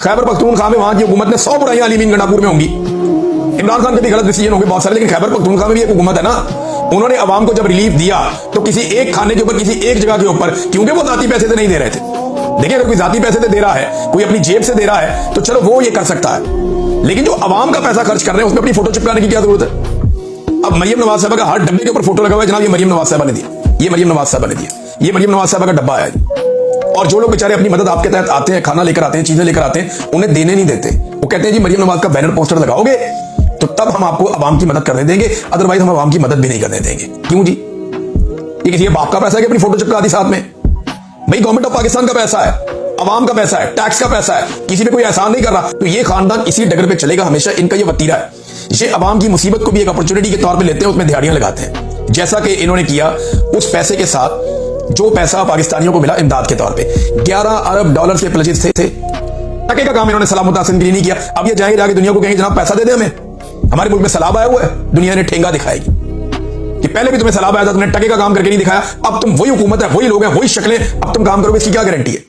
खैबर पख्तूनख्वा में वहां की हुकूमत ने 100 बुराइयां अली मीन गंडापुर में होंगी, इमरान खान के भी गलत डिसीजन होंगे बहुत सारे, लेकिन खैबर पख्तूनख्वा में भी एक हुकूमत है ना। उन्होंने अवाम को जब रिलीफ दिया तो किसी एक खाने के ऊपर, किसी एक जगह के ऊपर, क्योंकि वो जाती पैसे से नहीं दे रहे थे। देखिए, अगर कोई जाती पैसे से दे रहा है, कोई अपनी जेब से दे रहा है, तो चलो वो ये कर सकता है, लेकिन जो अवाम का पैसा खर्च कर रहे हैं उसमें अपनी फोटो चिपकाने की क्या जरूरत है। अब मरियम नवाज साहब का हर डब्बे के ऊपर फोटो लगा हुआ है, जनाब ये मरियम नवाज साहब ने दिया, ये मरियम नवाज साहब ने दिया, ये मरियम नवाज साहब का डब्बा है। और जो लोग बेचारे अपनी मदद आपके तहत आते हैं, खाना लेकर आते हैं, चीजें लेकर आते हैं, उन्हें देने नहीं देते। वो कहते हैं जी मरियम नवाज का बैनर पोस्टर लगाओगे तो तब हम आपको अवाम की मदद करने देंगे, अदरवाइज हम अवाम की मदद भी नहीं करने देंगे। क्यों जी? ये किसी बाप का पैसा है कि अपनी फोटो चिपका दी साथ में? भाई गवर्नमेंट ऑफ पाकिस्तान का पैसा है, अवाम का पैसा है, टैक्स का पैसा है, किसी पे कोई एहसान नहीं कर रहा। तो ये खानदान इसी डगर पे चलेगा हमेशा, इनका ये वतीरा है। ये अवाम की मुसीबत को भी एक अपॉर्चुनिटी के तौर पे लेते हैं, उसमें दिहाड़ियां लगाते हैं, जैसा कि इन्होंने किया उस पैसे के साथ जो पैसा पाकिस्तानियों को मिला इमदाद के तौर पे। 11 अरब डॉलर के प्लेजेस थे। टके का काम इन्होंने सलाम मुतासिन के लिए नहीं किया। अब ये जाएंगे जाके दुनिया को कहेंगे जनाब पैसा दे दे हमें, हमारे मुल्क में सैलाब आया हुआ है, दुनिया ने ठेंगा दिखाएगी कि पहले भी तुम्हें सैलाब आया था, तुमने टके का काम करके नहीं दिखाया। अब तुम वही हुकूमत है, वही लोग हैं, वही शक्लें, अब तुम काम करोगे, इसकी क्या गारंटी है?